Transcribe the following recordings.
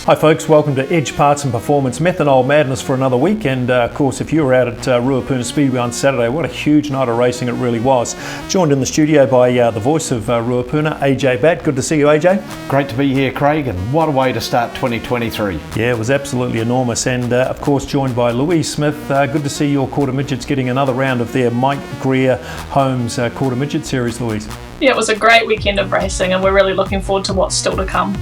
Hi folks, welcome to Edge Parts and Performance Methanol Madness for another week, and of course if you were out at Ruapuna Speedway on Saturday, what a huge night of racing it really was. Joined in the studio by the voice of Ruapuna, AJ Batt. Good to see you, AJ. Great to be here, Craig, and what a way to start 2023. Yeah, it was absolutely enormous, and of course joined by Louise Smith. Good to see your quarter midgets getting another round of their Mike Greer Holmes quarter midget series, Louise. Yeah, it was a great weekend of racing and we're really looking forward to what's still to come.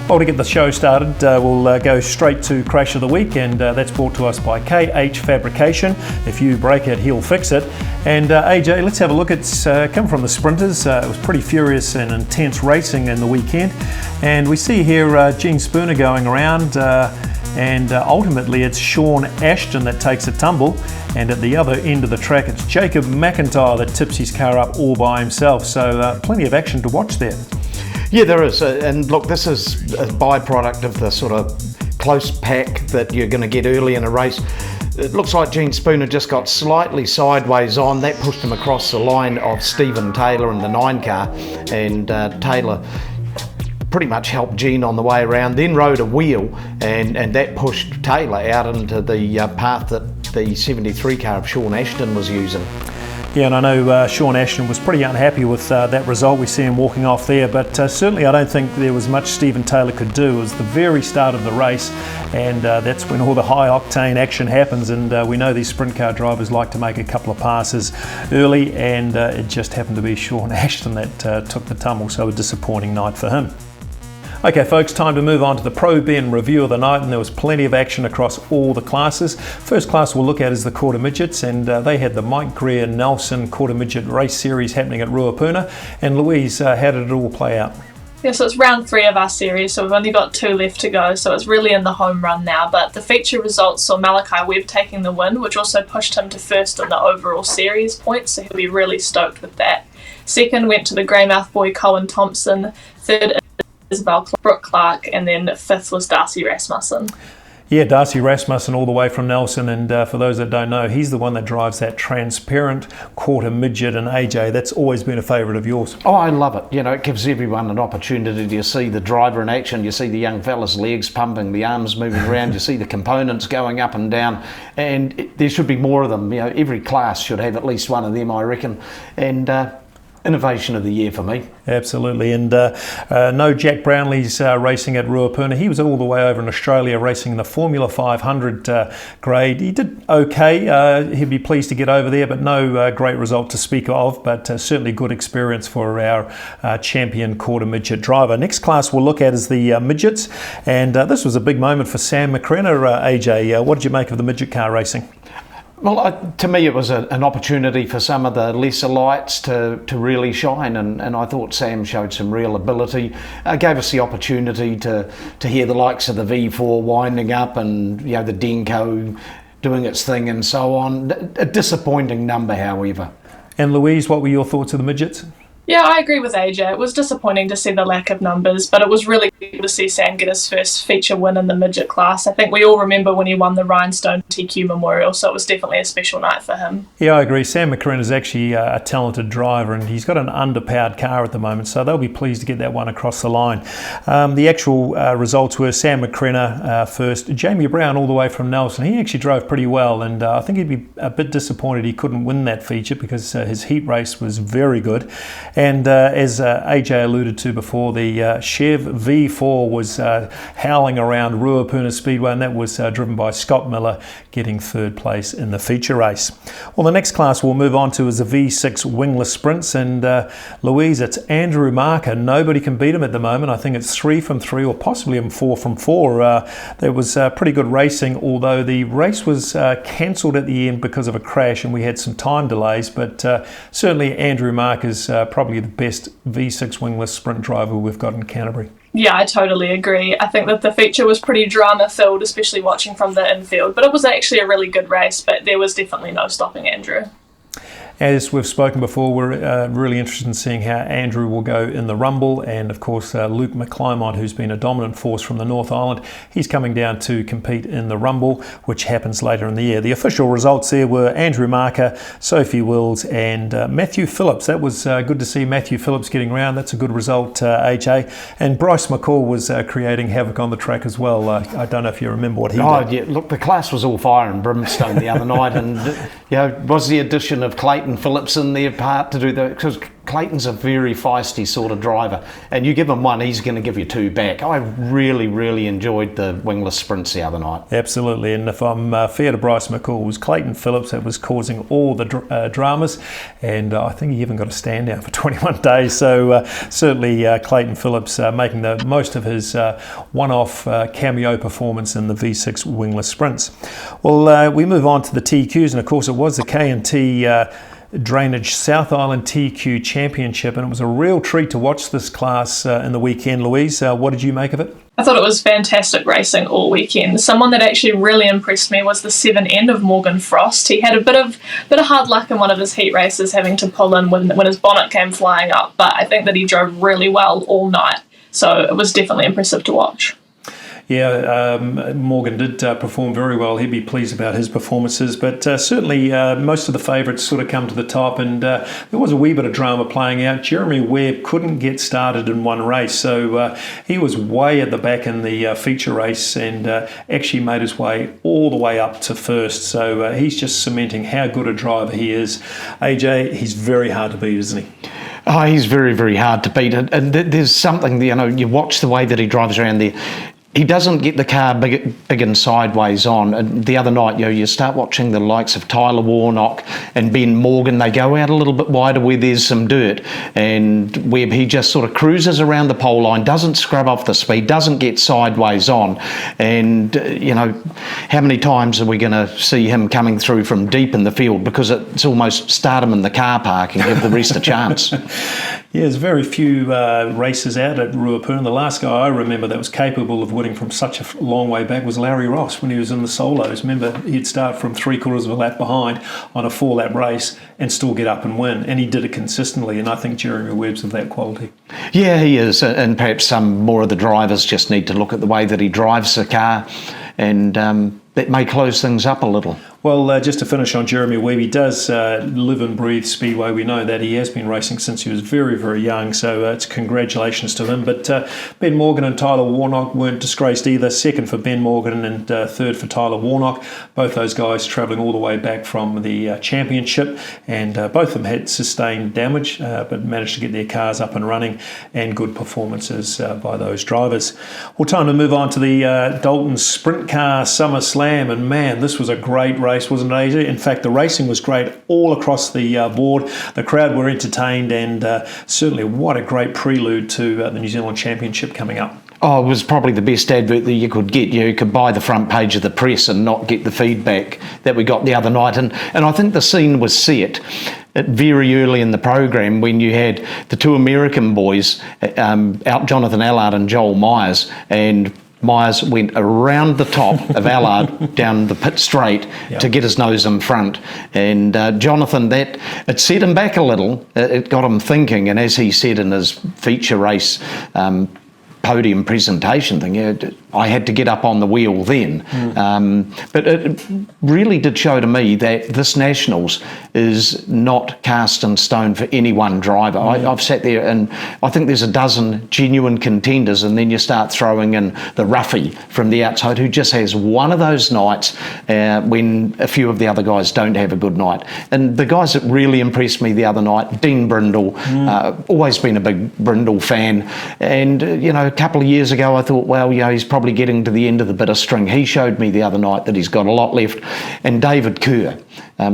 Well, to get the show started, we'll go straight to Crash of the Week, and that's brought to us by KH Fabrication. If you break it, he'll fix it. And AJ, let's have a look. It's come from the sprinters. It was pretty furious and intense racing in the weekend. And we see here Gene Spooner going around, and ultimately it's Sean Ashton that takes a tumble. And at the other end of the track, it's Jacob McIntyre that tips his car up all by himself. So plenty of action to watch there. Yeah, there is, and look, this is a byproduct of the sort of close pack that you're going to get early in a race. It looks like Gene Spooner just got slightly sideways on. That pushed him across the line of Stephen Taylor in the 9 car, and Taylor pretty much helped Gene on the way around, then rode a wheel, and that pushed Taylor out into the path that the 73 car of Sean Ashton was using. Yeah, and I know Sean Ashton was pretty unhappy with that result. We see him walking off there, but certainly I don't think there was much Stephen Taylor could do. It was the very start of the race, and that's when all the high-octane action happens, and we know these sprint car drivers like to make a couple of passes early, and it just happened to be Sean Ashton that took the tumble, so a disappointing night for him. Okay folks, time to move on to the Pro Ben review of the night, and there was plenty of action across all the classes. First class we'll look at is the quarter midgets, and they had the Mike Greer Nelson quarter midget race series happening at Ruapuna. And Louise, how did it all play out? Yeah, so it's round 3 of our series, so we've only got 2 left to go, so it's really in the home run now. But the feature results saw Malachi Webb taking the win, which also pushed him to first in the overall series points, so he'll be really stoked with that. Second went to the Greymouth boy Cohen Thompson, third Isabel Brooke Clark, and then 5th was Darcy Rasmussen. Yeah, Darcy Rasmussen all the way from Nelson, and for those that don't know, he's the one that drives that transparent quarter midget, and AJ, that's always been a favourite of yours. Oh, I love it. You know, it gives everyone an opportunity to see the driver in action. You see the young fella's legs pumping, the arms moving around, you see the components going up and down, and there should be more of them. You know, every class should have at least one of them, I reckon, and innovation of the year for me. Absolutely, and no Jack Brownlee's racing at Ruapuna. He was all the way over in Australia racing in the Formula 500 grade. He did okay. He'd be pleased to get over there, but no great result to speak of, but certainly good experience for our champion quarter midget driver. Next class we'll look at is the midgets, and this was a big moment for Sam McCrenna. AJ, what did you make of the midget car racing? Well, to me it was an opportunity for some of the lesser lights to really shine, and I thought Sam showed some real ability. Gave us the opportunity to hear the likes of the V4 winding up, and you know, the Denko doing its thing and so on. A disappointing number, however. And Louise, what were your thoughts of the midgets? Yeah, I agree with AJ. It was disappointing to see the lack of numbers, but it was really good to see Sam get his first feature win in the midget class. I think we all remember when he won the Rhinestone TQ Memorial, so it was definitely a special night for him. Yeah, I agree. Sam McCrenna is actually a talented driver, and he's got an underpowered car at the moment, so they'll be pleased to get that one across the line. The actual results were Sam McCrenna first, Jamie Brown all the way from Nelson. He actually drove pretty well, and I think he'd be a bit disappointed he couldn't win that feature because his heat race was very good. And as AJ alluded to before, the Chev V4 was howling around Ruapuna Speedway, and that was driven by Scott Miller, getting 3rd place in the feature race. Well, the next class we'll move on to is the V6 wingless sprints, and Louise, it's Andrew Marker. Nobody can beat him at the moment. I think it's 3 from 3 or possibly even 4 from 4. There was pretty good racing, although the race was cancelled at the end because of a crash, and we had some time delays, but certainly Andrew Marker's probably the best V6 wingless sprint driver we've got in Canterbury. Yeah, I totally agree. I think that the feature was pretty drama-filled, especially watching from the infield, but it was actually a really good race, but there was definitely no stopping Andrew. As we've spoken before, we're really interested in seeing how Andrew will go in the Rumble, and of course Luke McClymont, who's been a dominant force from the North Island, he's coming down to compete in the Rumble, which happens later in the year. The official results there were Andrew Marker, Sophie Wills and Matthew Phillips. That was good to see Matthew Phillips getting round. That's a good result, AJ. And Bryce McCall was creating havoc on the track as well. I don't know if you remember what he did. Yeah, look, the class was all fire and brimstone the other night, and was the addition of Clayton Phillips in there part to do that? Because Clayton's a very feisty sort of driver, and you give him one, he's going to give you two back. I really enjoyed the wingless sprints the other night. Absolutely, and if I'm fair to Bryce McCall, it was Clayton Phillips that was causing all the dramas, and I think he even got a stand down for 21 days. So certainly Clayton Phillips making the most of his one-off cameo performance in the V6 wingless sprints. Well, we move on to the TQs, and of course it was the K&T Drainage South Island TQ Championship, and it was a real treat to watch this class in the weekend. Louise, what did you make of it? I thought it was fantastic racing all weekend. Someone that actually really impressed me was the 7N of Morgan Frost. He had a bit of hard luck in one of his heat races, having to pull in when his bonnet came flying up, but I think that he drove really well all night, so it was definitely impressive to watch. Yeah, Morgan did perform very well. He'd be pleased about his performances, but certainly most of the favourites sort of come to the top, and there was a wee bit of drama playing out. Jeremy Webb couldn't get started in one race, so he was way at the back in the feature race, and actually made his way all the way up to first. So he's just cementing how good a driver he is. AJ, he's very hard to beat, isn't he? Oh, he's very hard to beat, and there's something, you watch the way that he drives around there. He doesn't get the car big and sideways on. And the other night, you start watching the likes of Tyler Warnock and Ben Morgan. They go out a little bit wider where there's some dirt. And Webb, he just sort of cruises around the pole line, doesn't scrub off the speed, doesn't get sideways on. And, how many times are we going to see him coming through from deep in the field? Because it's almost start him in the car park and give the rest a chance. Yeah, there's very few races out at Ruapuna. The last guy I remember that was capable of winning from such a long way back was Larry Ross when he was in the solos. Remember, he'd start from 3/4 of a lap behind on a 4-lap race and still get up and win, and he did it consistently, and I think Jeremy Webb's of that quality. Yeah, he is, and perhaps some more of the drivers just need to look at the way that he drives the car, and that may close things up a little. Well, just to finish on Jeremy Webb, he does live and breathe Speedway. We know that he has been racing since he was very young, so it's congratulations to him. But Ben Morgan and Tyler Warnock weren't disgraced either. Second for Ben Morgan and third for Tyler Warnock. Both those guys travelling all the way back from the championship, and both of them had sustained damage, but managed to get their cars up and running, and good performances by those drivers. Well, time to move on to the Dalton Sprintcar SummerSlam, and man, this was a great race, wasn't it, AJ? In fact, the racing was great all across the board. The crowd were entertained, and certainly what a great prelude to the New Zealand Championship coming up. Oh, it was probably the best advert that you could get. You could buy the front page of the press and not get the feedback that we got the other night. And I think the scene was set very early in the program when you had the two American boys, out Jonathan Allard and Joel Myers, and Myers went around the top of Allard down the pit straight to get his nose in front. And Jonathan, it set him back a little. It got him thinking. And as he said in his feature race podium presentation thing, I had to get up on the wheel then. But it really did show to me that this Nationals is not cast in stone for any one driver. I've sat there and I think there's a dozen genuine contenders, and then you start throwing in the roughie from the outside who just has one of those nights when a few of the other guys don't have a good night. And the guys that really impressed me the other night, Dean Brindle, always been a big Brindle fan, and a couple of years ago I thought, well, he's probably getting to the end of the bit of string. He showed me the other night that he's got a lot left. And David Kerr,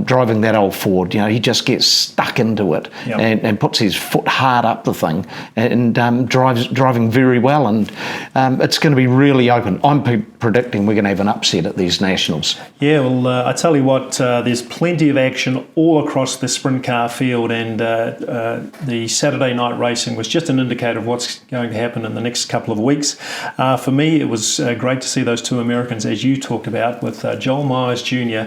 driving that old Ford, he just gets stuck into it and puts his foot hard up the thing and driving very well. And it's going to be really open. I'm predicting we're going to have an upset at these Nationals. Yeah, well, I tell you what, there's plenty of action all across the sprint car field, and the Saturday night racing was just an indicator of what's going to happen in the next couple of weeks. For me, it was great to see those two Americans, as you talked about, with Joel Myers Jr.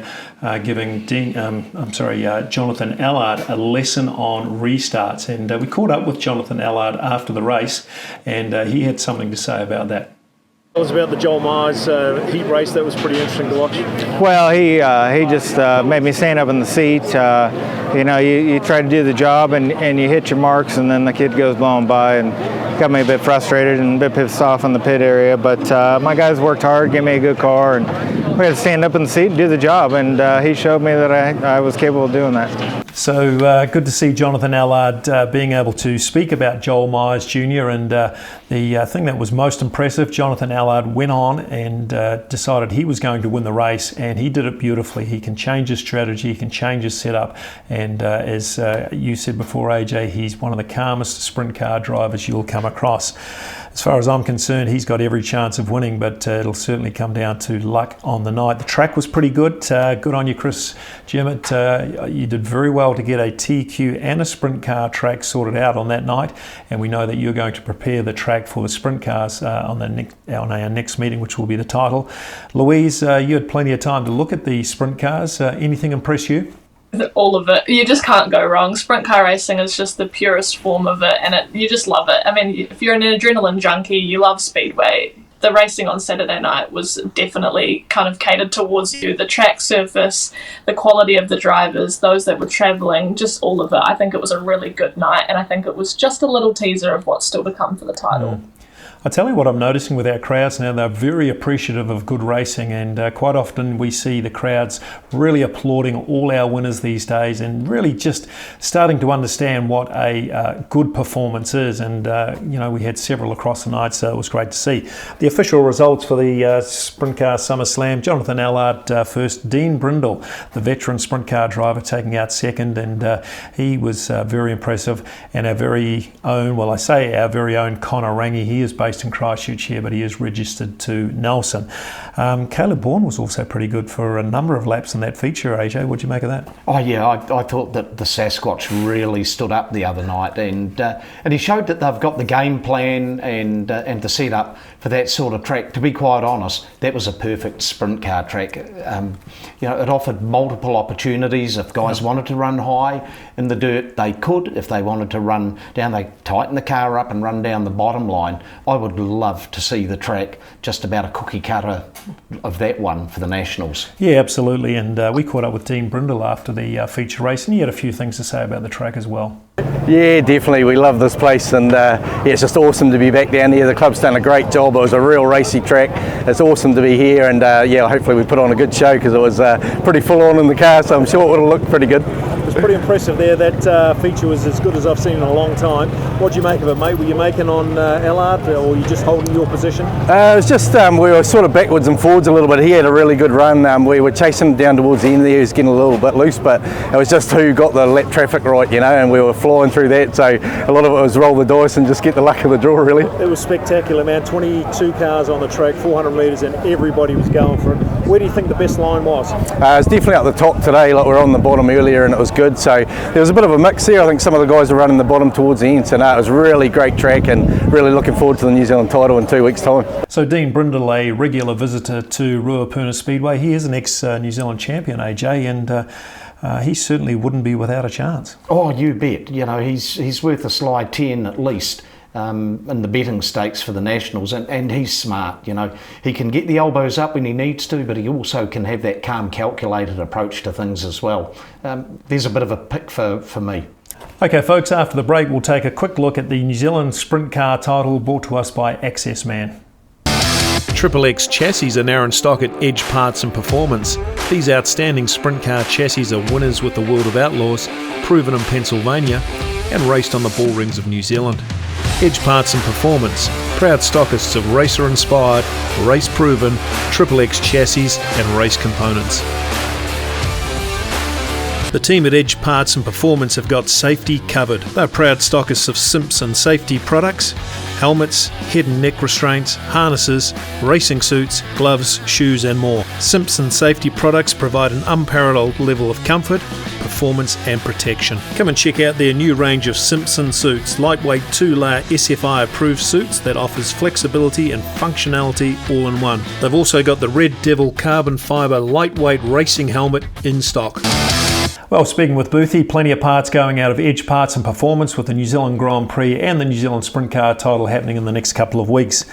Giving Jonathan Allard a lesson on restarts, and we caught up with Jonathan Allard after the race, and he had something to say about that. It was about the Joel Myers heat race. That was pretty interesting to watch. Well, he just made me stand up in the seat. You try to do the job and you hit your marks, and then the kid goes blowing by, and got me a bit frustrated and a bit pissed off in the pit area. But my guys worked hard, gave me a good car, and we had to stand up in the seat and do the job. And he showed me that I was capable of doing that. So good to see Jonathan Allard being able to speak about Joel Myers Jr. And the thing that was most impressive, Jonathan Allard went on and decided he was going to win the race, and he did it beautifully. He can change his strategy, he can change his setup, and as you said before, AJ, he's one of the calmest sprint car drivers you'll come across. As far as I'm concerned, he's got every chance of winning, but it'll certainly come down to luck on the night. The track was pretty good. Good on you, Chris Jemmett. You did very well to get a TQ and a sprint car track sorted out on that night, and we know that you're going to prepare the track for the sprint cars on our next meeting, which will be the title. Louise, you had plenty of time to look at the sprint cars. Anything impress you? All of it. You just can't go wrong. Sprint car racing is just the purest form of it, and you just love it. I mean, if you're an adrenaline junkie, you love Speedway. The racing on Saturday night was definitely kind of catered towards you. The track surface, the quality of the drivers, those that were travelling, just all of it. I think it was a really good night, and I think it was just a little teaser of what's still to come for the title. I tell you what I'm noticing with our crowds now, they're very appreciative of good racing, and quite often we see the crowds really applauding all our winners these days and really just starting to understand what a good performance is. And we had several across the night, so it was great to see. The official results for the Sprint Car SummerSlam: Jonathan Allard first, Dean Brindle, the veteran sprint car driver, taking out second, and he was very impressive. And our very own Connor Rangi, he is based in Christchurch here, but he is registered to Nelson. Caleb Bourne was also pretty good for a number of laps in that feature. AJ, what do you make of that? Oh yeah, I thought that the Sasquatch really stood up the other night, and he showed that they've got the game plan and the setup for that sort of track. To be quite honest, that was a perfect sprint car track. It offered multiple opportunities. If guys wanted to run high in the dirt, they could. If they wanted to run down, they tighten the car up and run down the bottom line. I would love to see the track just about a cookie cutter of that one for the Nationals. Yeah, absolutely. And we caught up with Dean Brindle after the feature race, and he had a few things to say about the track as well. Yeah, definitely. We love this place, and it's just awesome to be back down here. The club's done a great job. It was a real racy track. It's awesome to be here, and hopefully we put on a good show, because it was pretty full on in the car, so I'm sure it would have looked pretty good. It was pretty impressive there. That feature was as good as I've seen in a long time. What do you make of it, mate? Were you making on Allard, or were you just holding your position? It was just, we were sort of backwards and forwards a little bit. He had a really good run. We were chasing him down towards the end there. He was getting a little bit loose, but it was just who got the lap traffic right, and we were flying through that. So a lot of it was roll the dice and just get the luck of the draw, really. It was spectacular, man. 22 cars on the track, 400 metres, and everybody was going for it. Where do you think the best line was? It was definitely up the top today. Like, we were on the bottom earlier, and it was good. So there was a bit of a mix there. I think some of the guys were running the bottom towards the end. So it was a really great track, and really looking forward to the New Zealand title in 2 weeks' time. So Dean Brindle, a regular visitor to Ruapuna Speedway, he is an ex-New Zealand champion, AJ, and he certainly wouldn't be without a chance. Oh, you bet. He's worth a sly 10 at least in the betting stakes for the Nationals, and he's smart. He can get the elbows up when he needs to, but he also can have that calm, calculated approach to things as well. There's a bit of a pick for me. Okay, folks, after the break, we'll take a quick look at the New Zealand Sprint Car Title brought to us by Accessman. XXX chassis are now in stock at Edge Parts and Performance. These outstanding sprint car chassis are winners with the World of Outlaws, proven in Pennsylvania, and raced on the bull rings of New Zealand. Edge Parts and Performance, proud stockists of racer-inspired, race-proven XXX chassis and race components. The team at Edge Parts and Performance have got safety covered. They're proud stockists of Simpson safety products, helmets, head and neck restraints, harnesses, racing suits, gloves, shoes and more. Simpson safety products provide an unparalleled level of comfort, performance and protection. Come and check out their new range of Simpson suits, lightweight 2-layer SFI approved suits that offers flexibility and functionality all in one. They've also got the Red Devil carbon fibre lightweight racing helmet in stock. Well, speaking with Boothie, plenty of parts going out of Edge Parts and Performance with the New Zealand Grand Prix and the New Zealand Sprint Car Title happening in the next couple of weeks.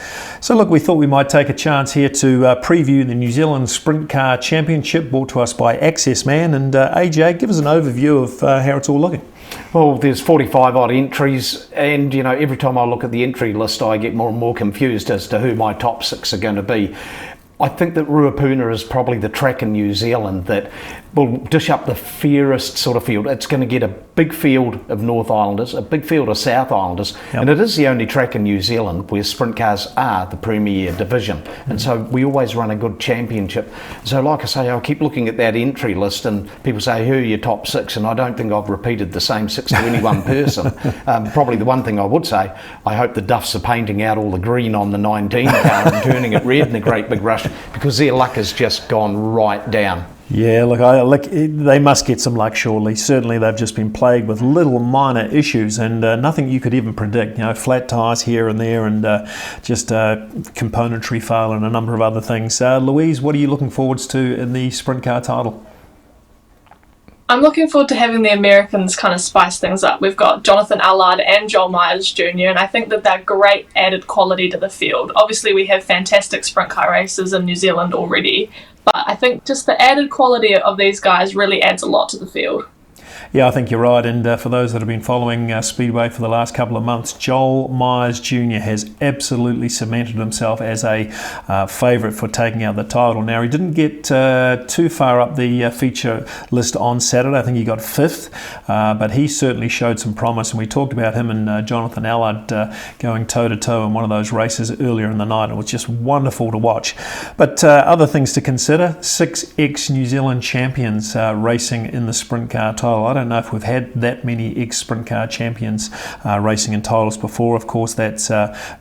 So look, we thought we might take a chance here to preview the New Zealand Sprint Car Championship brought to us by Accessman. And AJ, give us an overview of how it's all looking. Well, there's 45 odd entries, and every time I look at the entry list I get more and more confused as to who my top 6 are going to be. I think that Ruapuna is probably the track in New Zealand that will dish up the fairest sort of field. It's going to get a big field of North Islanders, a big field of South Islanders, and it is the only track in New Zealand where sprint cars are the premier division. And so we always run a good championship. So like I say, I'll keep looking at that entry list and people say, who are your top 6? And I don't think I've repeated the same 6 to any one person. Probably the one thing I would say, I hope the Duffs are painting out all the green on the 19 car and turning it red in a great big rush, because their luck has just gone right down. Yeah, look, they must get some luck shortly. Certainly they've just been plagued with little minor issues and nothing you could even predict. Flat tyres here and there and just componentry fail and a number of other things. Louise, what are you looking forwards to in the Sprint Car Title? I'm looking forward to having the Americans kind of spice things up. We've got Jonathan Allard and Joel Myers Jr. and I think that they're great added quality to the field. Obviously we have fantastic sprint car races in New Zealand already, but I think just the added quality of these guys really adds a lot to the field. Yeah, I think you're right. And for those that have been following Speedway for the last couple of months, Joel Myers Jr. has absolutely cemented himself as a favourite for taking out the title. Now, he didn't get too far up the feature list on Saturday. I think he got 5th, but he certainly showed some promise. And we talked about him and Jonathan Allard going toe-to-toe in one of those races earlier in the night. It was just wonderful to watch. But other things to consider, 6 ex-New Zealand champions racing in the Sprint Car Title. I don't know if we've had that many ex-sprint car champions racing in titles before. Of course, that's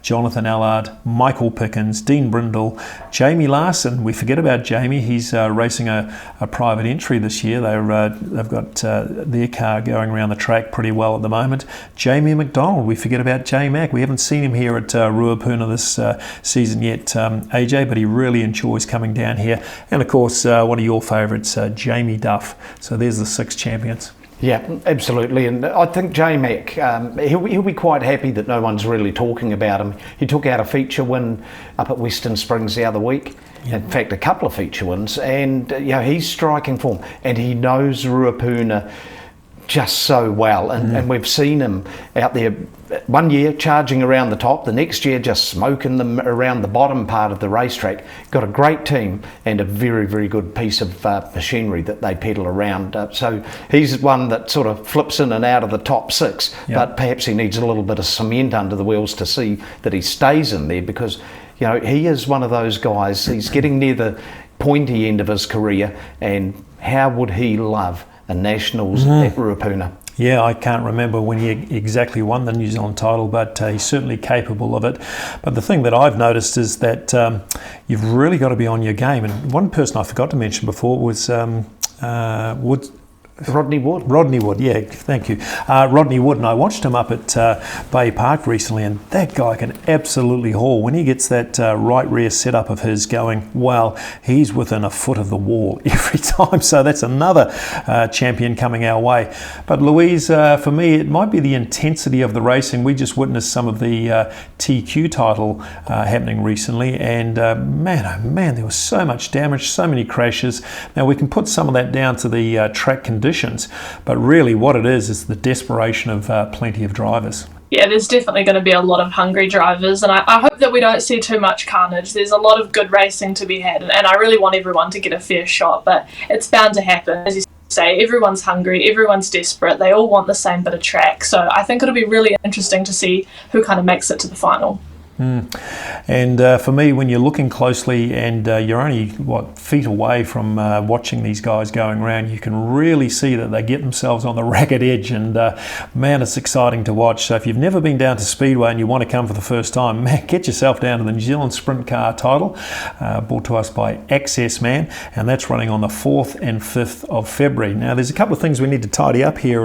Jonathan Allard, Michael Pickens, Dean Brindle, Jamie Larson. We forget about Jamie. He's racing a private entry this year. They've got their car going around the track pretty well at the moment. Jamie McDonald. We forget about J Mac. We haven't seen him here at Ruapuna this season yet, AJ, but he really enjoys coming down here. And of course, one of your favourites, Jamie Duff. So there's the 6 champions. Yeah, absolutely. And I think J-Mac, he'll be quite happy that no one's really talking about him. He took out a feature win up at Western Springs the other week. In fact, a couple of feature wins. And he's striking form. And he knows Ruapuna just so well. And we've seen him out there one year charging around the top, the next year just smoking them around the bottom part of the racetrack. Got a great team and a very, very good piece of machinery that they pedal around. So he's one that sort of flips in and out of the top 6, but perhaps he needs a little bit of cement under the wheels to see that he stays in there, because he is one of those guys. He's getting near the pointy end of his career, and how would he love a Nationals at Ruapuna? Yeah, I can't remember when he exactly won the New Zealand title, but he's certainly capable of it. But the thing that I've noticed is that you've really got to be on your game. And one person I forgot to mention before was Rodney Wood. Rodney Wood, yeah, thank you. Rodney Wood, and I watched him up at Bay Park recently, and that guy can absolutely haul. When he gets that right rear setup of his going, well, he's within a foot of the wall every time. So that's another champion coming our way. But Louise, for me, it might be the intensity of the racing. We just witnessed some of the TQ title happening recently, and man, oh man, there was so much damage, so many crashes. Now, we can put some of that down to the track conditions, but really what it is the desperation of plenty of drivers. Yeah, there's definitely going to be a lot of hungry drivers, and I hope that we don't see too much carnage. There's a lot of good racing to be had, and I really want everyone to get a fair shot, but it's bound to happen. As you say, everyone's hungry, everyone's desperate, they all want the same bit of track, so I think it'll be really interesting to see who kind of makes it to the final. And for me, when you're looking closely and you're only, feet away from watching these guys going around, you can really see that they get themselves on the ragged edge, and man, it's exciting to watch. So if you've never been down to Speedway and you want to come for the first time, man, get yourself down to the New Zealand Sprintcar Title, brought to us by Accessman, and that's running on the 4th and 5th of February. Now, there's a couple of things we need to tidy up here,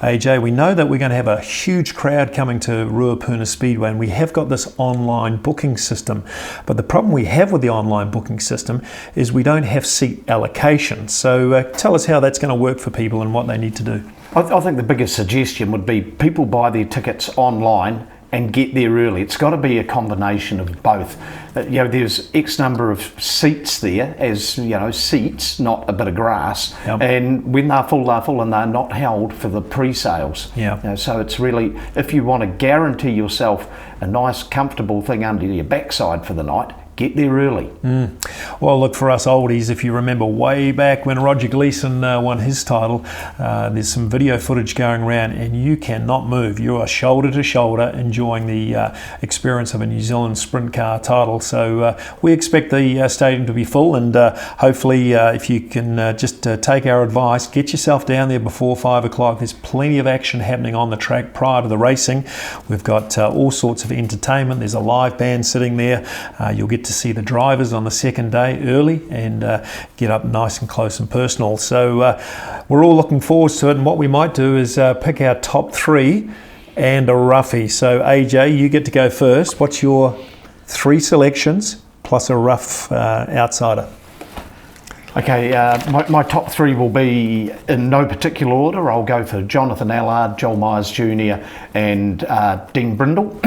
AJ. We know that we're going to have a huge crowd coming to Ruapuna Speedway, and we have got this online booking system, but the problem we have with the online booking system is we don't have seat allocation. So tell us how that's going to work for people and what they need to do. I think the biggest suggestion would be people buy their tickets online and get there early. It's got to be a combination of both. There's X number of seats there, as seats, not a bit of grass. Yep. And when they're full, and they're not held for the pre-sales. Yeah. So it's really, if you want to guarantee yourself a nice, comfortable thing under your backside for the night, get there early. Well, look, for us oldies, if you remember way back when Roger Gleason won his title, there's some video footage going around and you cannot move. You are shoulder to shoulder enjoying the experience of a New Zealand Sprint Car Title. So we expect the stadium to be full, and hopefully if you can just take our advice, get yourself down there before 5 o'clock. There's plenty of action happening on the track prior to the racing. We've got all sorts of entertainment. There's a live band sitting there. You'll get to see the drivers on the second day early and get up nice and close and personal. So we're all looking forward to it, and what we might do is pick our top 3 and a roughie. So AJ, you get to go first. What's your 3 selections plus a rough outsider? Okay, my top 3 will be in no particular order. I'll go for Jonathan Allard, Joel Myers Jr. and Dean Brindle.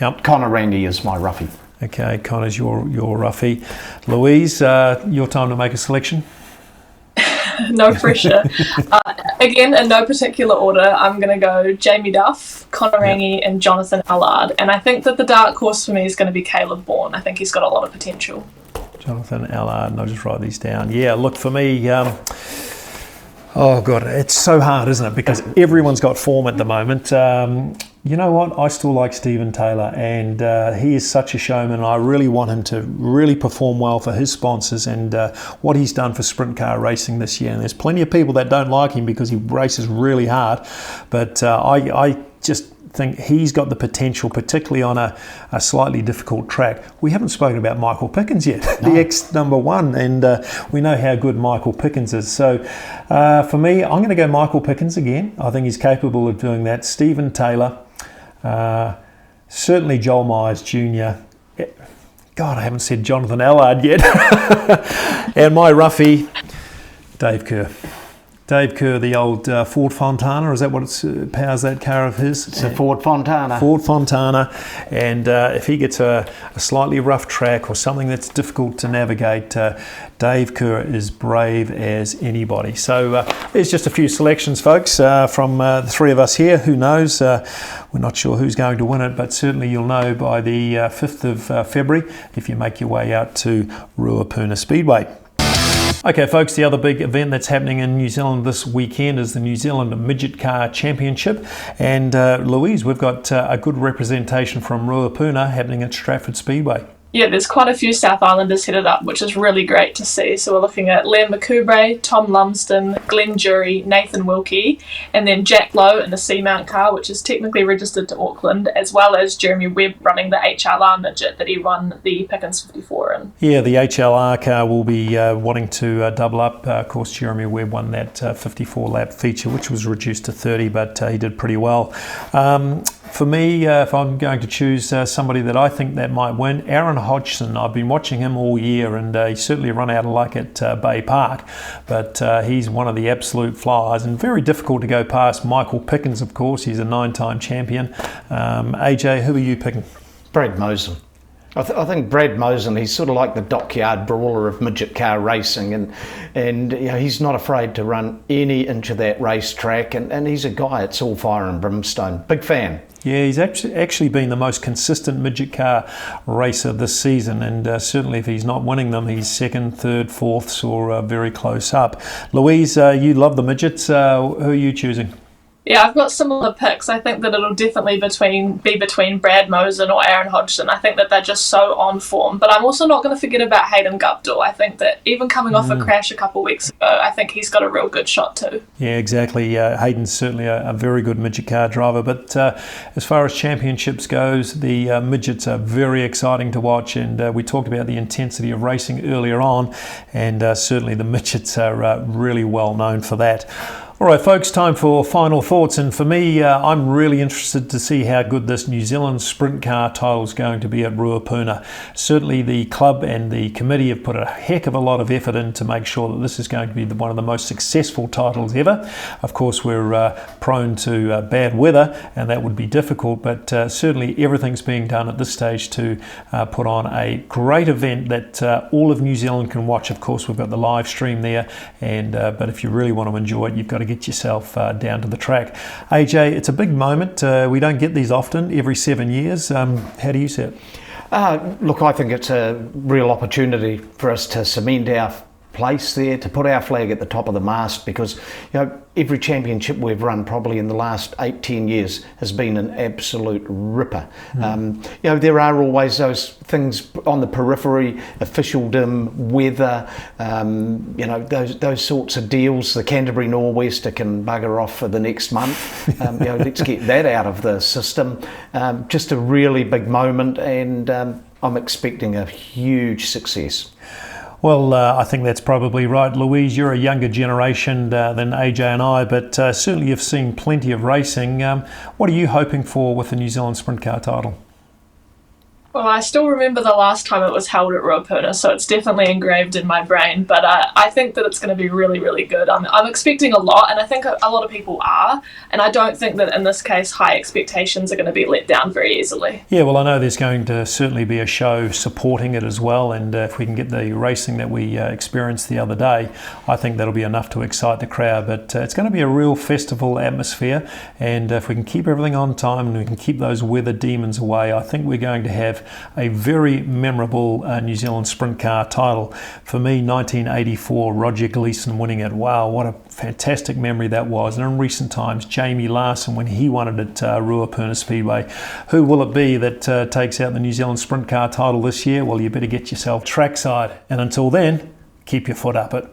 Yep. Connor Randy is my roughie. Okay, Connor's your roughie. Louise, your time to make a selection. No pressure. Again, in no particular order, I'm going to go Jamie Duff, Connor Rangi, and Jonathan Allard. And I think that the dark horse for me is going to be Caleb Bourne. I think he's got a lot of potential. Jonathan Allard, and I'll just write these down. Yeah, look, for me, oh God, it's so hard, isn't it? Because everyone's got form at the moment. You know what? I still like Stephen Taylor, and he is such a showman. I really want him to really perform well for his sponsors and what he's done for sprint car racing this year. And there's plenty of people that don't like him because he races really hard, but I just think he's got the potential, particularly on a slightly difficult track. We haven't spoken about Michael Pickens yet, no. The ex-number-1, and we know how good Michael Pickens is. So for me, I'm going to go Michael Pickens again. I think he's capable of doing that. Stephen Taylor, certainly Joel Myers Jr. God, I haven't said Jonathan Allard yet. And my roughie, Dave Kerr. Dave Kerr, the old Ford Fontana, is that what powers that car of his? It's a Ford Fontana. Ford Fontana, and if he gets a slightly rough track or something that's difficult to navigate, Dave Kerr is brave as anybody. So there's just a few selections, folks, from the 3 of us here. Who knows? We're not sure who's going to win it, but certainly you'll know by the 5th of February if you make your way out to Ruapuna Speedway. Okay, folks, the other big event that's happening in New Zealand this weekend is the New Zealand Midget Car Championship. And Louise, we've got a good representation from Ruapuna happening at Stratford Speedway. Yeah, there's quite a few South Islanders headed up, which is really great to see. So we're looking at Liam McCoubre, Tom Lumsden, Glenn Jury, Nathan Wilkie, and then Jack Lowe in the Seamount car, which is technically registered to Auckland, as well as Jeremy Webb running the HLR midget that he won the Pickens 54 in. Yeah, the HLR car will be wanting to double up. Of course, Jeremy Webb won that 54-lap feature, which was reduced to 30, but he did pretty well. For me, if I'm going to choose somebody that I think that might win, Aaron Hodgson. I've been watching him all year, and he's certainly run out of luck at Bay Park, but he's one of the absolute flyers and very difficult to go past. Michael Pickens, of course, he's a 9-time champion. AJ, who are you picking? Brad Mosen. I think Brad Mosen, he's sort of like the dockyard brawler of midget car racing, and you know, he's not afraid to run any inch of that racetrack, and he's a guy, it's all fire and brimstone. Big fan. Yeah, he's actually been the most consistent midget car racer this season, and certainly if he's not winning them, he's second, third, fourths, or very close up. Louise, you love the midgets. Who are you choosing? Yeah, I've got similar picks. I think that it'll definitely be between Brad Mosen or Aaron Hodgson. I think that they're just so on form. But I'm also not going to forget about Hayden Guptill. I think that even coming off a crash a couple of weeks ago, I think he's got a real good shot too. Yeah, exactly. Hayden's certainly a very good midget car driver. But as far as championships goes, the midgets are very exciting to watch. And we talked about the intensity of racing earlier on. And certainly the midgets are really well known for that. All right, folks, time for final thoughts. And for me, I'm really interested to see how good this New Zealand Sprint Car Title is going to be at Ruapuna. Certainly the club and the committee have put a heck of a lot of effort in to make sure that this is going to be one of the most successful titles ever. Of course, we're prone to bad weather, and that would be difficult, but certainly everything's being done at this stage to put on a great event that all of New Zealand can watch. Of course, we've got the live stream there, and but if you really want to enjoy it, you've got to get yourself down to the track. AJ, it's a big moment. We don't get these often, every 7 years. How do you see it? Look, I think it's a real opportunity for us to cement our place there, to put our flag at the top of the mast, because every championship we've run probably in the last 8-10 years has been an absolute ripper. There are always those things on the periphery, officialdom, weather, those sorts of deals. The Canterbury Nor'wester can bugger off for the next month. Let's get that out of the system. Just a really big moment, and I'm expecting a huge success. Well, I think that's probably right, Louise. You're a younger generation than AJ and I, but certainly you've seen plenty of racing. What are you hoping for with the New Zealand Sprint Car Title? Well, I still remember the last time it was held at Ruapuna, so it's definitely engraved in my brain. But I think that it's going to be really, really good. I'm expecting a lot, and I think a lot of people are. And I don't think that in this case, high expectations are going to be let down very easily. Yeah, well, I know there's going to certainly be a show supporting it as well. And if we can get the racing that we experienced the other day, I think that'll be enough to excite the crowd. But it's going to be a real festival atmosphere. And if we can keep everything on time and we can keep those weather demons away, I think we're going to have a very memorable New Zealand Sprint Car Title. For me, 1984, Roger Gleason winning it. Wow, what a fantastic memory that was. And in recent times, Jamie Larson when he won it at Ruapuna Speedway. Who will it be that takes out the New Zealand Sprint Car Title this year? Well, you better get yourself trackside. And until then, keep your foot up it.